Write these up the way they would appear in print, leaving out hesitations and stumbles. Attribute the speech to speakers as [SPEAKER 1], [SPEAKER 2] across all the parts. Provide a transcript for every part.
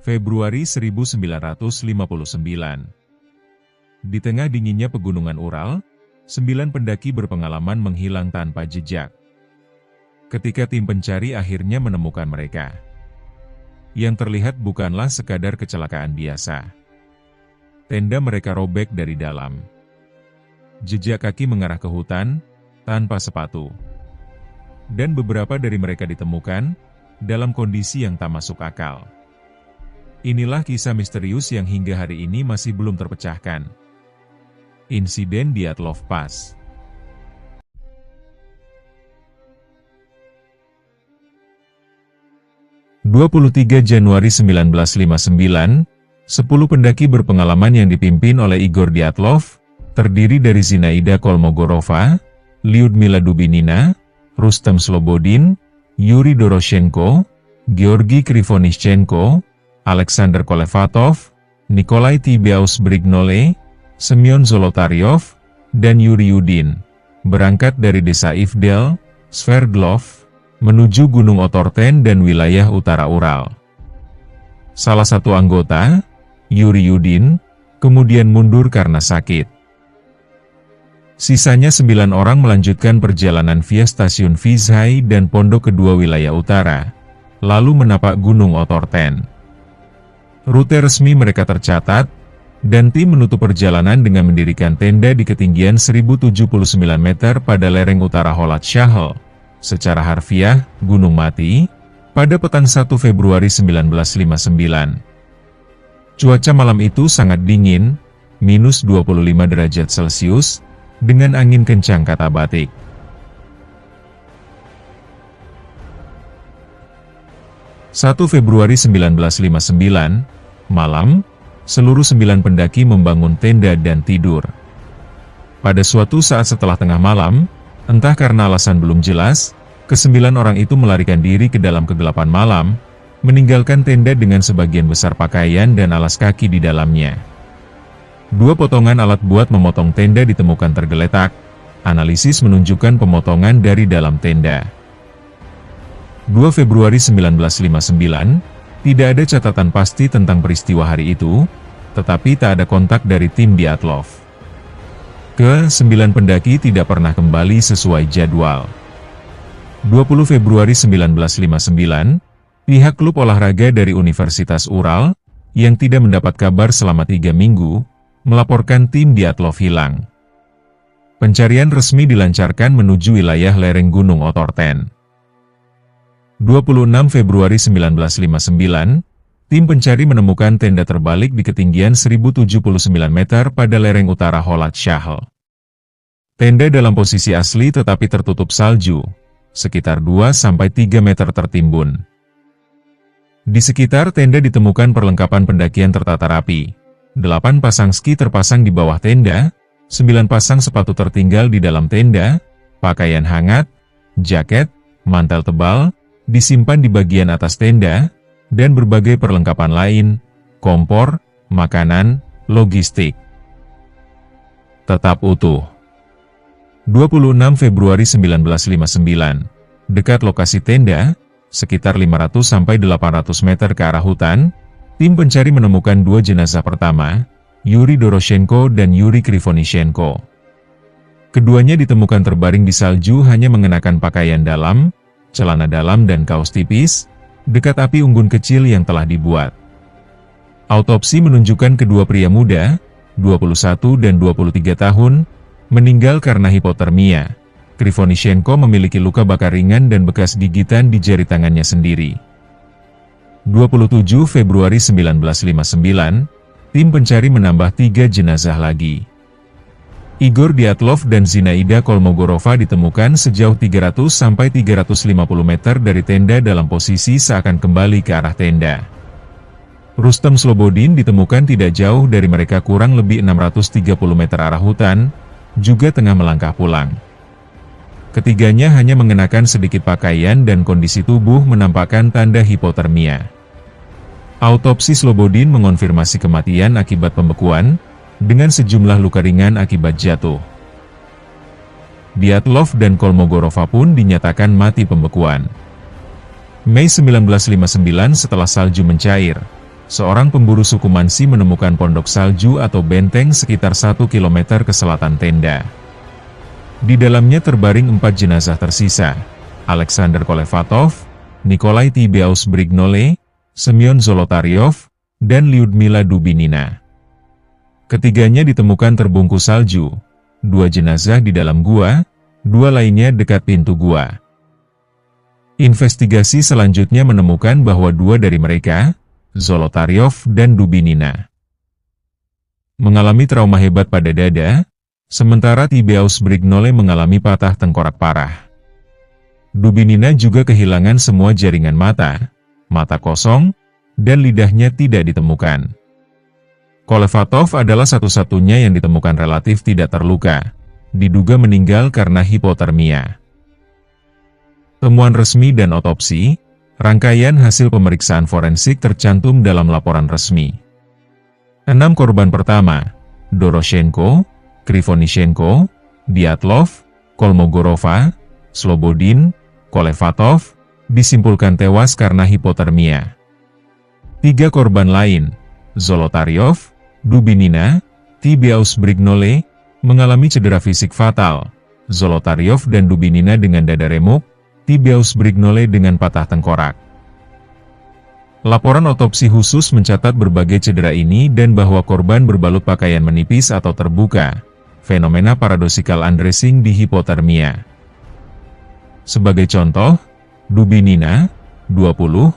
[SPEAKER 1] Februari 1959. Di tengah dinginnya pegunungan Ural, 9 pendaki berpengalaman menghilang tanpa jejak. Ketika tim pencari akhirnya menemukan mereka, yang terlihat bukanlah sekadar kecelakaan biasa. Tenda mereka robek dari dalam. Jejak kaki mengarah ke hutan, tanpa sepatu. Dan beberapa dari mereka ditemukan dalam kondisi yang tak masuk akal. Inilah kisah misterius yang hingga hari ini masih belum terpecahkan. Insiden Dyatlov Pass. Januari 1959, 10 pendaki berpengalaman yang dipimpin oleh Igor Dyatlov, terdiri dari Zinaida Kolmogorova, Lyudmila Dubinina, Rustem Slobodin, Yuri Doroshenko, Georgi Krivonischenko, Alexander Kolevatov, Nikolai Tibeaus-Brignole, Semyon Zolotaryov, dan Yuri Yudin, berangkat dari desa Ivdel, Sverdlov, menuju Gunung Otorten dan wilayah utara Ural. Salah satu anggota, Yuri Yudin, kemudian mundur karena sakit. Sisanya 9 orang melanjutkan perjalanan via stasiun Vizhai dan pondok kedua wilayah utara, lalu menapak Gunung Otorten. Rute resmi mereka tercatat, dan tim menutup perjalanan dengan mendirikan tenda di ketinggian 1079 meter pada lereng utara Holat Shahl, secara harfiah, Gunung Mati, pada petang 1 Februari 1959. Cuaca malam itu sangat dingin, minus 25 derajat Celcius, dengan angin kencang, kata Batik. Februari 1959, malam, seluruh 9 pendaki membangun tenda dan tidur. Pada suatu saat setelah tengah malam, entah karena alasan belum jelas, ke-9 orang itu melarikan diri ke dalam kegelapan malam, meninggalkan tenda dengan sebagian besar pakaian dan alas kaki di dalamnya. 2 potongan alat buat memotong tenda ditemukan tergeletak. Analisis menunjukkan pemotongan dari dalam tenda. 2 Februari 1959, tidak ada catatan pasti tentang peristiwa hari itu, tetapi tak ada kontak dari tim Dyatlov. Ke-9 pendaki tidak pernah kembali sesuai jadwal. 20 Februari 1959, pihak klub olahraga dari Universitas Ural, yang tidak mendapat kabar selama 3 minggu, melaporkan tim Dyatlov hilang. Pencarian resmi dilancarkan menuju wilayah lereng Gunung Otorten. 26 Februari 1959, tim pencari menemukan tenda terbalik di ketinggian 1079 meter pada lereng utara Holat Shahl. Tenda dalam posisi asli tetapi tertutup salju, sekitar 2-3 meter tertimbun. Di sekitar tenda ditemukan perlengkapan pendakian tertata rapi. 8 pasang ski terpasang di bawah tenda, 9 pasang sepatu tertinggal di dalam tenda, pakaian hangat, jaket, mantel tebal, disimpan di bagian atas tenda, dan berbagai perlengkapan lain, kompor, makanan, logistik. Tetap utuh. 26 Februari 1959, dekat lokasi tenda, sekitar 500-800 meter ke arah hutan, tim pencari menemukan 2 jenazah pertama, Yuri Doroshenko dan Yuri Krivonischenko. Keduanya ditemukan terbaring di salju hanya mengenakan pakaian dalam, celana dalam dan kaos tipis, dekat api unggun kecil yang telah dibuat. Autopsi menunjukkan kedua pria muda, 21 dan 23 tahun, meninggal karena hipotermia. Krivonischenko memiliki luka bakar ringan dan bekas gigitan di jari tangannya sendiri. 27 Februari 1959, tim pencari menambah 3 jenazah lagi. Igor Dyatlov dan Zinaida Kolmogorova ditemukan sejauh 300-350 meter dari tenda dalam posisi seakan kembali ke arah tenda. Rustem Slobodin ditemukan tidak jauh dari mereka kurang lebih 630 meter arah hutan, juga tengah melangkah pulang. Ketiganya hanya mengenakan sedikit pakaian dan kondisi tubuh menampakkan tanda hipotermia. Autopsi Slobodin mengonfirmasi kematian akibat pembekuan, dengan sejumlah luka ringan akibat jatuh. Dyatlov dan Kolmogorova pun dinyatakan mati pembekuan. Mei 1959 setelah salju mencair, seorang pemburu suku Mansi menemukan pondok salju atau benteng sekitar 1 km ke selatan tenda. Di dalamnya terbaring 4 jenazah tersisa: Alexander Kolevatov, Nikolai Tibeaus-Brignole, Semyon Zolotaryov, dan Lyudmila Dubinina. Ketiganya ditemukan terbungkus salju, 2 jenazah di dalam gua, 2 lainnya dekat pintu gua. Investigasi selanjutnya menemukan bahwa 2 dari mereka, Zolotaryov dan Dubinina, mengalami trauma hebat pada dada, sementara Tibeaus-Brignole mengalami patah tengkorak parah. Dubinina juga kehilangan semua jaringan mata, mata kosong, dan lidahnya tidak ditemukan. Kolevatov adalah satu-satunya yang ditemukan relatif tidak terluka, diduga meninggal karena hipotermia. Temuan resmi dan otopsi, rangkaian hasil pemeriksaan forensik tercantum dalam laporan resmi. 6 korban pertama, Doroshenko, Krivonishenko, Dyatlov, Kolmogorova, Slobodin, Kolevatov, disimpulkan tewas karena hipotermia. 3 korban lain, Zolotaryov, Dubinina, Tibeaus-Brignole, mengalami cedera fisik fatal, Zolotaryov dan Dubinina dengan dada remuk, Tibeaus-Brignole dengan patah tengkorak. Laporan otopsi khusus mencatat berbagai cedera ini dan bahwa korban berbalut pakaian menipis atau terbuka, fenomena paradoxical undressing di hipotermia. Sebagai contoh, Dubinina, 20,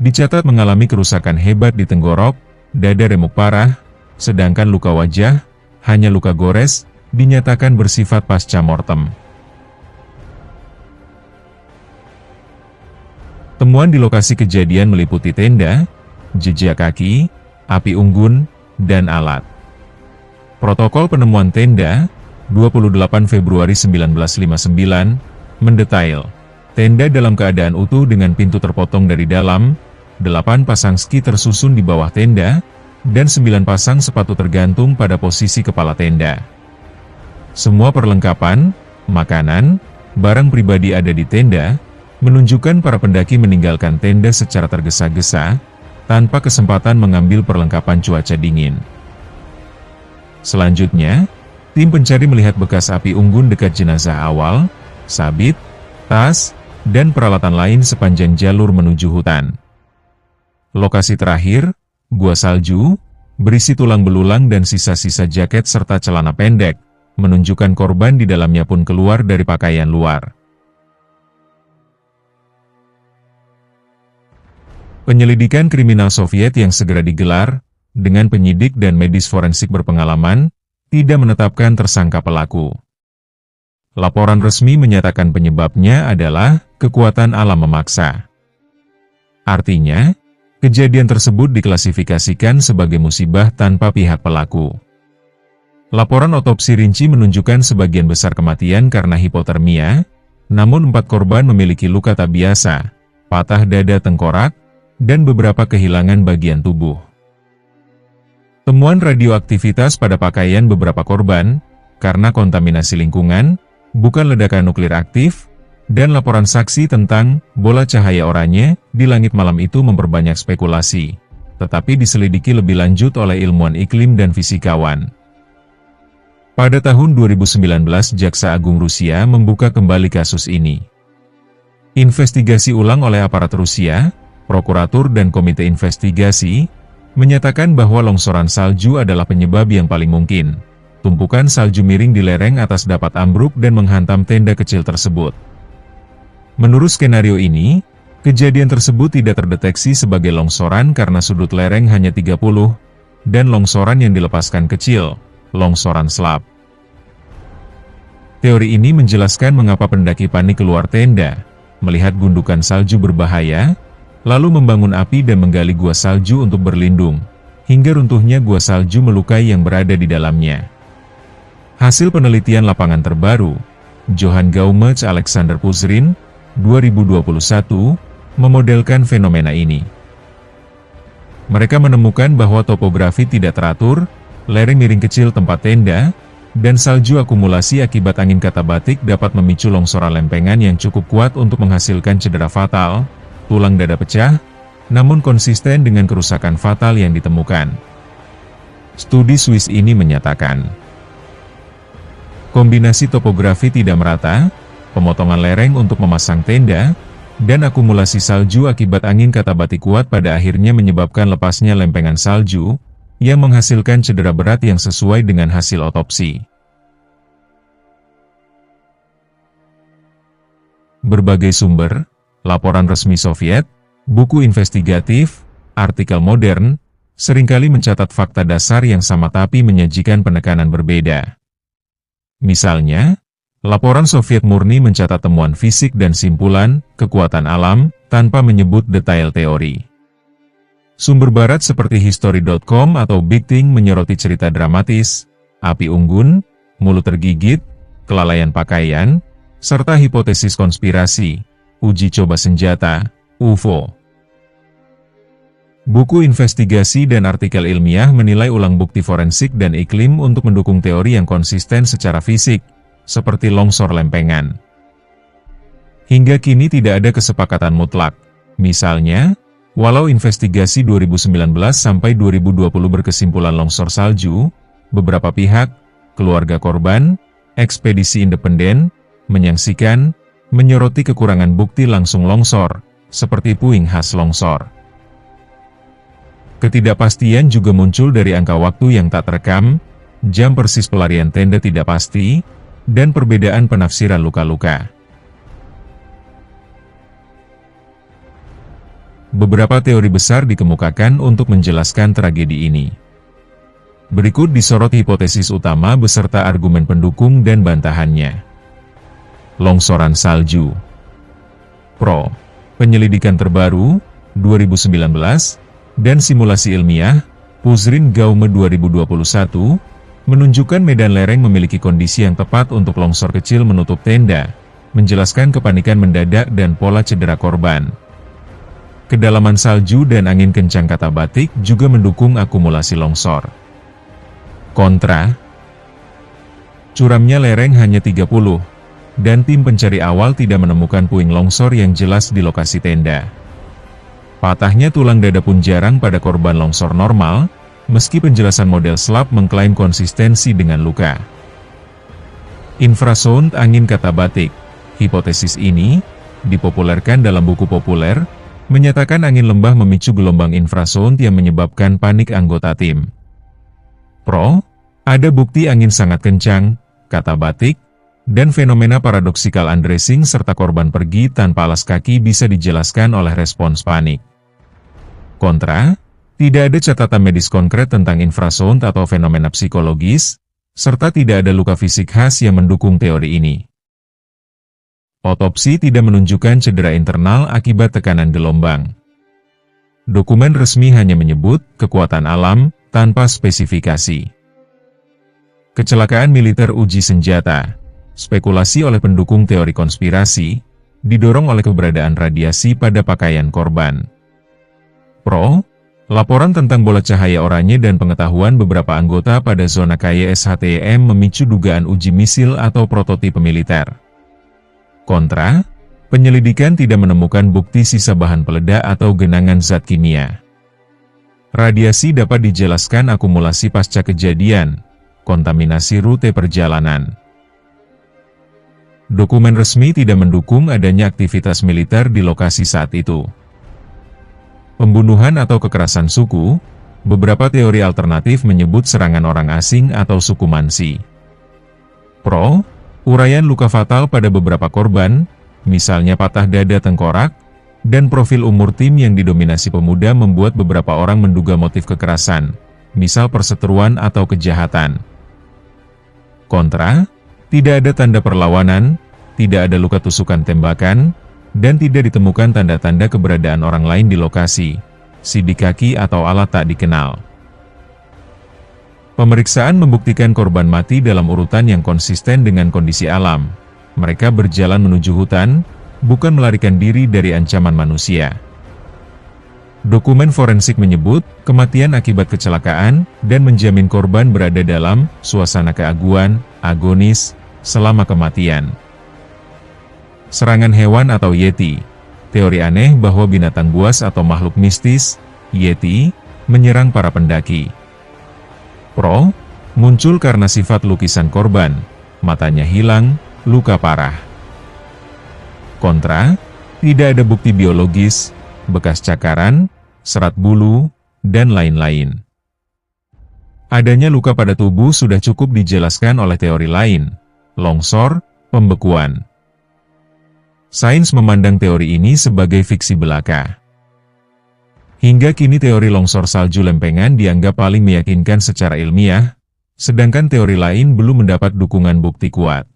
[SPEAKER 1] dicatat mengalami kerusakan hebat di tenggorok, dada remuk parah, sedangkan luka wajah, hanya luka gores, dinyatakan bersifat pasca mortem. Temuan di lokasi kejadian meliputi tenda, jejak kaki, api unggun, dan alat. Protokol penemuan tenda, 28 Februari 1959, mendetail, tenda dalam keadaan utuh dengan pintu terpotong dari dalam, 8 pasang ski tersusun di bawah tenda, dan 9 pasang sepatu tergantung pada posisi kepala tenda. Semua perlengkapan, makanan, barang pribadi ada di tenda, menunjukkan para pendaki meninggalkan tenda secara tergesa-gesa, tanpa kesempatan mengambil perlengkapan cuaca dingin. Selanjutnya, tim pencari melihat bekas api unggun dekat jenazah awal, sabit, tas, dan peralatan lain sepanjang jalur menuju hutan. Lokasi terakhir, gua salju, berisi tulang belulang dan sisa-sisa jaket serta celana pendek, menunjukkan korban di dalamnya pun keluar dari pakaian luar. Penyelidikan kriminal Soviet yang segera digelar, dengan penyidik dan medis forensik berpengalaman, tidak menetapkan tersangka pelaku. Laporan resmi menyatakan penyebabnya adalah kekuatan alam memaksa. Artinya, kejadian tersebut diklasifikasikan sebagai musibah tanpa pihak pelaku. Laporan otopsi rinci menunjukkan sebagian besar kematian karena hipotermia, namun 4 korban memiliki luka tak biasa, patah dada tengkorak, dan beberapa kehilangan bagian tubuh. Temuan radioaktivitas pada pakaian beberapa korban, karena kontaminasi lingkungan, bukan ledakan nuklir aktif, dan laporan saksi tentang bola cahaya oranye di langit malam itu memperbanyak spekulasi, tetapi diselidiki lebih lanjut oleh ilmuwan iklim dan fisikawan. Pada tahun 2019, Jaksa Agung Rusia membuka kembali kasus ini. Investigasi ulang oleh aparat Rusia, prokuratur dan komite investigasi, menyatakan bahwa longsoran salju adalah penyebab yang paling mungkin. Tumpukan salju miring di lereng atas dapat ambruk dan menghantam tenda kecil tersebut. Menurut skenario ini, kejadian tersebut tidak terdeteksi sebagai longsoran karena sudut lereng hanya 30, dan longsoran yang dilepaskan kecil, longsoran slab. Teori ini menjelaskan mengapa pendaki panik keluar tenda, melihat gundukan salju berbahaya, lalu membangun api dan menggali gua salju untuk berlindung, hingga runtuhnya gua salju melukai yang berada di dalamnya. Hasil penelitian lapangan terbaru, Johann Gaumach Alexander Puzrin, 2021, memodelkan fenomena ini. Mereka menemukan bahwa topografi tidak teratur, lereng miring kecil tempat tenda, dan salju akumulasi akibat angin katabatik dapat memicu longsoran lempengan yang cukup kuat untuk menghasilkan cedera fatal, tulang dada pecah, namun konsisten dengan kerusakan fatal yang ditemukan. Studi Swiss ini menyatakan, kombinasi topografi tidak merata, pemotongan lereng untuk memasang tenda, dan akumulasi salju akibat angin Katabati kuat pada akhirnya menyebabkan lepasnya lempengan salju, yang menghasilkan cedera berat yang sesuai dengan hasil otopsi. Berbagai sumber, laporan resmi Soviet, buku investigatif, artikel modern, seringkali mencatat fakta dasar yang sama tapi menyajikan penekanan berbeda. Misalnya, laporan Soviet murni mencatat temuan fisik dan simpulan kekuatan alam tanpa menyebut detail teori. Sumber barat seperti History.com atau Big Thing menyoroti cerita dramatis, api unggun, mulut tergigit, kelalaian pakaian, serta hipotesis konspirasi, uji coba senjata, UFO. Buku investigasi dan artikel ilmiah menilai ulang bukti forensik dan iklim untuk mendukung teori yang konsisten secara fisik, seperti longsor lempengan. Hingga kini tidak ada kesepakatan mutlak. Misalnya, walau investigasi 2019 sampai 2020 berkesimpulan longsor salju, beberapa pihak, keluarga korban, ekspedisi independen, menyaksikan, menyoroti kekurangan bukti langsung longsor, seperti puing khas longsor. Ketidakpastian juga muncul dari angka waktu yang tak terekam, jam persis pelarian tenda tidak pasti, dan perbedaan penafsiran luka-luka. Beberapa teori besar dikemukakan untuk menjelaskan tragedi ini. Berikut disorot hipotesis utama beserta argumen pendukung dan bantahannya. Longsoran salju. Pro. Penyelidikan terbaru, 2019, dan simulasi ilmiah, Puzrin Gaume 2021, menunjukkan medan lereng memiliki kondisi yang tepat untuk longsor kecil menutup tenda, menjelaskan kepanikan mendadak dan pola cedera korban. Kedalaman salju dan angin kencang Katabatik juga mendukung akumulasi longsor. Kontra. Curamnya lereng hanya 30, dan tim pencari awal tidak menemukan puing longsor yang jelas di lokasi tenda. Patahnya tulang dada pun jarang pada korban longsor normal, meski penjelasan model slab mengklaim konsistensi dengan luka. Infrasound angin Katabatik. Hipotesis ini, dipopulerkan dalam buku populer, menyatakan angin lembah memicu gelombang infrasound yang menyebabkan panik anggota tim. Pro, ada bukti angin sangat kencang, Katabatik, dan fenomena paradoksikal undressing serta korban pergi tanpa alas kaki bisa dijelaskan oleh respons panik. Kontra, tidak ada catatan medis konkret tentang infrasound atau fenomena psikologis, serta tidak ada luka fisik khas yang mendukung teori ini. Otopsi tidak menunjukkan cedera internal akibat tekanan gelombang. Dokumen resmi hanya menyebut kekuatan alam tanpa spesifikasi. Kecelakaan militer uji senjata. Spekulasi oleh pendukung teori konspirasi, didorong oleh keberadaan radiasi pada pakaian korban. Pro, laporan tentang bola cahaya oranye dan pengetahuan beberapa anggota pada zona kaya SHTM memicu dugaan uji misil atau prototipe militer. Kontra, penyelidikan tidak menemukan bukti sisa bahan peledak atau genangan zat kimia. Radiasi dapat dijelaskan akumulasi pasca kejadian, kontaminasi rute perjalanan. Dokumen resmi tidak mendukung adanya aktivitas militer di lokasi saat itu. Pembunuhan atau kekerasan suku, beberapa teori alternatif menyebut serangan orang asing atau suku Mansi. Pro, uraian luka fatal pada beberapa korban, misalnya patah dada tengkorak, dan profil umur tim yang didominasi pemuda membuat beberapa orang menduga motif kekerasan, misal perseteruan atau kejahatan. Kontra, tidak ada tanda perlawanan, tidak ada luka tusukan tembakan, dan tidak ditemukan tanda-tanda keberadaan orang lain di lokasi, sidik kaki atau alat tak dikenal. Pemeriksaan membuktikan korban mati dalam urutan yang konsisten dengan kondisi alam. Mereka berjalan menuju hutan, bukan melarikan diri dari ancaman manusia. Dokumen forensik menyebut kematian akibat kecelakaan dan menjamin korban berada dalam suasana keaguan, agonis, selama kematian. Serangan hewan atau Yeti. teori aneh bahwa binatang buas atau makhluk mistis, Yeti, menyerang para pendaki. Pro, muncul karena sifat lukisan korban, matanya hilang, luka parah. Kontra, tidak ada bukti biologis, bekas cakaran, serat bulu, dan lain-lain. Adanya luka pada tubuh sudah cukup dijelaskan oleh teori lain, longsor, pembekuan. Sains memandang teori ini sebagai fiksi belaka. Hingga kini teori longsor salju lempengan dianggap paling meyakinkan secara ilmiah, sedangkan teori lain belum mendapat dukungan bukti kuat.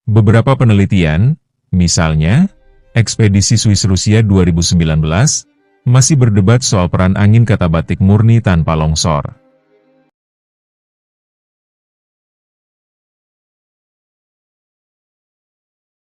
[SPEAKER 1] Beberapa penelitian, misalnya, ekspedisi Swiss Rusia 2019, masih berdebat soal peran angin katabatik murni tanpa longsor.